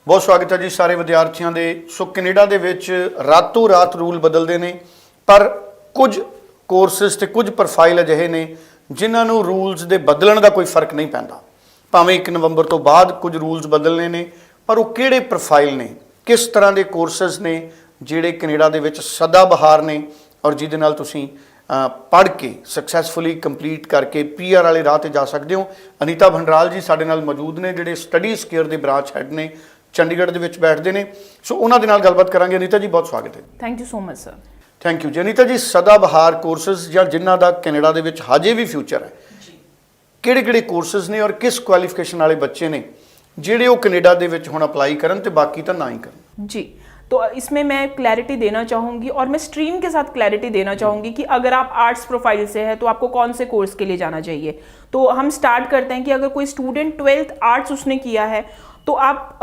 बहुत स्वागत है जी सारे विद्यार्थियों के। सो कनेडा दे विच रातों रात रूल बदलते हैं, पर कुछ कोर्सिस ते कुछ प्रोफाइल अजिहे ने जिन्होंने रूल्स के बदलण का कोई फर्क नहीं पैंदा। भावें 1 नवंबर तो बाद कुछ रूल्स बदलने ने, पर वो किहड़े प्रोफाइल ने, किस तरह के कोर्सिस ने जिहड़े कनेडा दे विच सदा बहार ने और जिहदे नाल तुसीं पढ़ के सक्सैसफुली कंप्लीट करके PR वाले राह ते जा सकते हो। अनीता भंडराल जी साडे नाल मौजूद ने, जिहड़े स्टडीज़ केयर के ब्रांच हैड ने, चंडीगढ़ के बैठते हैं। सो उन्होंने नाल गलबात करांगे। अनीता जी बहुत स्वागत है। Thank you so much sir. Thank you जी। अनीता जी सदा बहार कोर्सिस या जिन्हों का कनेडा के हजे भी फ्यूचर है, किहड़े कोर्सिस ने और किस क्वालिफिकेशन वाले बच्चे ने जिहड़े वो कनेडा के हुण अपलाई करन ते बाकी तो ना ही करन? जी, तो इसमें मैं क्लैरिटी देना चाहूँगी और मैं स्ट्रीम के साथ क्लैरिटी देना चाहूँगी कि अगर आप आर्ट्स प्रोफाइल से है तो आपको कौन से कोर्स के लिए जाना चाहिए। तो हम स्टार्ट करते हैं कि अगर कोई स्टूडेंट 12th आर्ट्स उसने किया है तो आप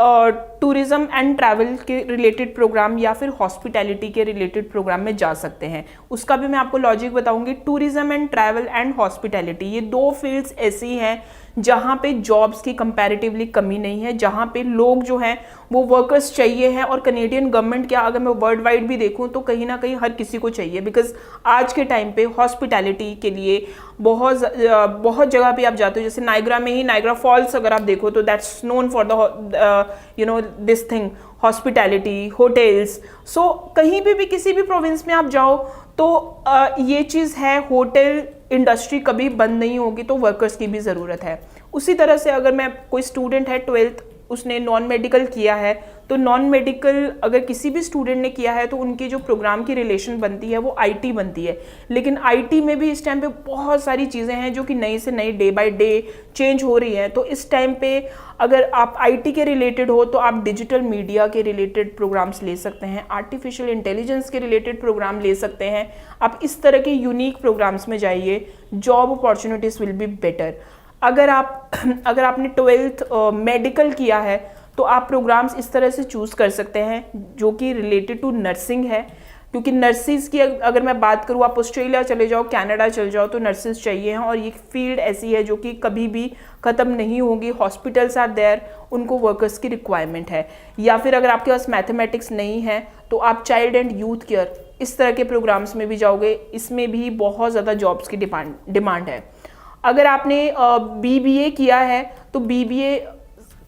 टूरिज़्म एंड ट्रैवल के रिलेटेड प्रोग्राम या फिर हॉस्पिटैलिटी के रिलेटेड प्रोग्राम में जा सकते हैं। उसका भी मैं आपको लॉजिक बताऊंगी। Tourism and travel and hospitality ये दो फील्ड्स ऐसी हैं जहाँ पे जॉब्स की कंपैरेटिवली कमी नहीं है, जहाँ पे लोग जो हैं वो वर्कर्स चाहिए हैं। और कनेडियन गवर्नमेंट क्या, अगर मैं वर्ल्ड वाइड भी देखूँ तो कहीं ना कहीं हर किसी को चाहिए, बिकॉज आज के टाइम पे हॉस्पिटैलिटी के लिए बहुत जगह पे आप जाते हो। जैसे नाइग्रा में ही नाइग्रा फॉल्स अगर आप देखो तो that's known for the this thing, hospitality, hotels. So कहीं भी किसी भी प्रोविंस में आप जाओ तो ये चीज़ है, होटल इंडस्ट्री कभी बंद नहीं होगी, तो वर्कर्स की भी ज़रूरत है। उसी तरह से अगर मैं कोई स्टूडेंट है 12th उसने नॉन मेडिकल किया है, तो नॉन मेडिकल अगर किसी भी स्टूडेंट ने किया है तो उनकी जो प्रोग्राम की रिलेशन बनती है वो IT बनती है। लेकिन IT में भी इस टाइम पे बहुत सारी चीज़ें हैं जो कि नई से नई डे बाय डे चेंज हो रही हैं। तो इस टाइम पे अगर आप IT के रिलेटेड हो तो आप डिजिटल मीडिया के रिलेटेड प्रोग्राम्स ले सकते हैं, आर्टिफिशियल इंटेलिजेंस के रिलेटेड प्रोग्राम ले सकते हैं। आप इस तरह के यूनिक प्रोग्राम्स में जाइए, job opportunities will be better. अगर आपने 12th मेडिकल किया है तो आप प्रोग्राम्स इस तरह से चूज़ कर सकते हैं जो कि रिलेटेड टू नर्सिंग है, क्योंकि नर्सिस की अगर मैं बात करूँ, आप ऑस्ट्रेलिया चले जाओ, कनाडा चले जाओ तो नर्सिस चाहिए हैं और ये फील्ड ऐसी है जो कि कभी भी ख़त्म नहीं होगी। हॉस्पिटल्स आर देयर, उनको वर्कर्स की रिक्वायरमेंट है। या फिर अगर आपके पास मैथमेटिक्स नहीं है तो आप चाइल्ड एंड यूथ केयर इस तरह के प्रोग्राम्स में भी जाओगे, इसमें भी बहुत ज़्यादा जॉब्स की डिमांड है। अगर आपने BBA किया है तो BBA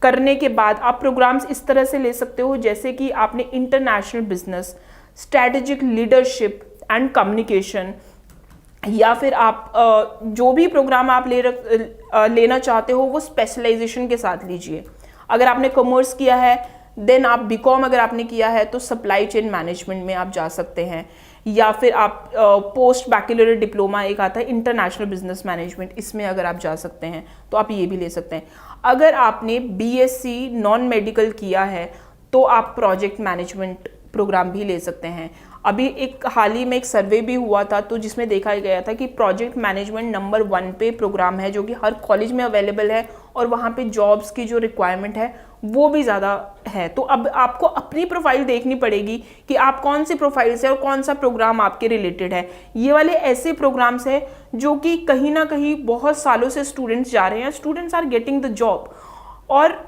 करने के बाद आप प्रोग्राम्स इस तरह से ले सकते हो जैसे कि आपने international business, strategic leadership and communication, या फिर आप जो भी प्रोग्राम आप लेना चाहते हो वो स्पेशलाइजेशन के साथ लीजिए। अगर आपने कॉमर्स किया है देन आप BCom अगर आपने किया है तो सप्लाई चेन मैनेजमेंट में आप जा सकते हैं, या फिर आप पोस्ट बैचलर डिप्लोमा एक आता है इंटरनेशनल बिजनेस मैनेजमेंट, इसमें अगर आप जा सकते हैं तो आप ये भी ले सकते हैं। अगर आपने BSc नॉन मेडिकल किया है तो आप प्रोजेक्ट मैनेजमेंट प्रोग्राम भी ले सकते हैं। अभी एक हाल ही में एक सर्वे भी हुआ था तो जिसमें देखा गया था कि प्रोजेक्ट मैनेजमेंट नंबर 1 पे प्रोग्राम है जो कि हर कॉलेज में अवेलेबल है और वहाँ पे जॉब्स की जो रिक्वायरमेंट है वो भी ज़्यादा है। तो अब आपको अपनी प्रोफाइल देखनी पड़ेगी कि आप कौन सी प्रोफाइल से और कौन सा प्रोग्राम आपके रिलेटेड है। ये वाले ऐसे प्रोग्राम्स हैं जो कि कहीं ना कहीं बहुत सालों से स्टूडेंट्स जा रहे हैं, students are getting the job. और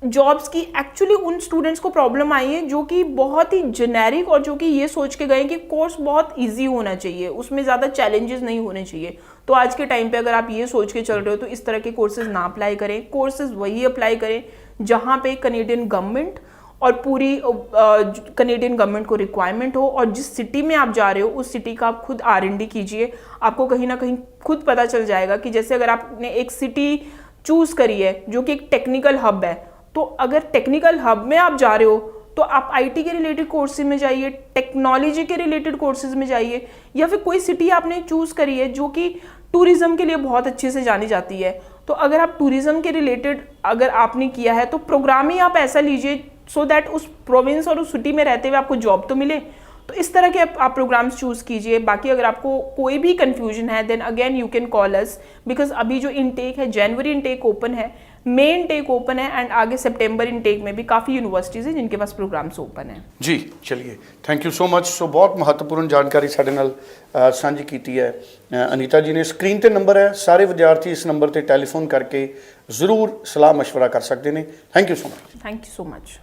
जॉब्स की एक्चुअली उन स्टूडेंट्स को प्रॉब्लम आई है जो कि बहुत ही जेनेरिक और जो कि ये सोच के गए कि कोर्स बहुत इजी होना चाहिए, उसमें ज़्यादा चैलेंजेस नहीं होने चाहिए। तो आज के टाइम पे अगर आप ये सोच के चल रहे हो तो इस तरह के कोर्सेज ना अप्लाई करें। कोर्सेज वही अप्लाई करें जहाँ पे कनेडियन गवर्नमेंट और पूरी कनेडियन गवर्नमेंट को रिक्वायरमेंट हो, और जिस सिटी में आप जा रहे हो उस सिटी का आप खुद R&D कीजिए। आपको कहीं ना कहीं खुद पता चल जाएगा कि जैसे अगर आपने एक सिटी चूज़ करी है जो कि एक टेक्निकल हब है, तो अगर टेक्निकल हब में आप जा रहे हो तो आप IT के रिलेटेड कोर्सेज में जाइए, टेक्नोलॉजी के रिलेटेड कोर्सेज में जाइए। या फिर कोई सिटी आपने चूज़ करी है जो कि टूरिज़्म के लिए बहुत अच्छे से जानी जाती है, तो अगर आप टूरिज़्म के रिलेटेड अगर आपने किया है तो प्रोग्राम ही आप ऐसा लीजिए सो दैट उस प्रोविंस और उस सिटी में रहते हुए आपको जॉब तो मिले। तो इस तरह के आप प्रोग्राम्स चूज़ कीजिए। बाकी अगर आपको कोई भी कंफ्यूजन है then again you can call us, because अभी जो इनटेक है जनवरी इनटेक ओपन है, मई इनटेक ओपन है एंड आगे सितंबर इनटेक में भी काफ़ी यूनिवर्सिटीज़ हैं जिनके पास प्रोग्राम्स ओपन है। जी चलिए, थैंक यू सो मच। सो बहुत महत्वपूर्ण जानकारी ਸਾਡੇ ਨਾਲ ਸਾਂਝੀ ਕੀਤੀ ਹੈ ਅਨੀਤਾ ਜੀ ਨੇ। ਸਕਰੀਨ ਤੇ ਨੰਬਰ ਹੈ, ਸਾਰੇ ਵਿਦਿਆਰਥੀ ਇਸ ਨੰਬਰ ਤੇ ਟੈਲੀਫੋਨ ਕਰਕੇ ਜ਼ਰੂਰ ਸਲਾਹ ਮਸ਼ਵਰਾ ਕਰ ਸਕਦੇ ਨੇ। Thank you so much. Thank you so much.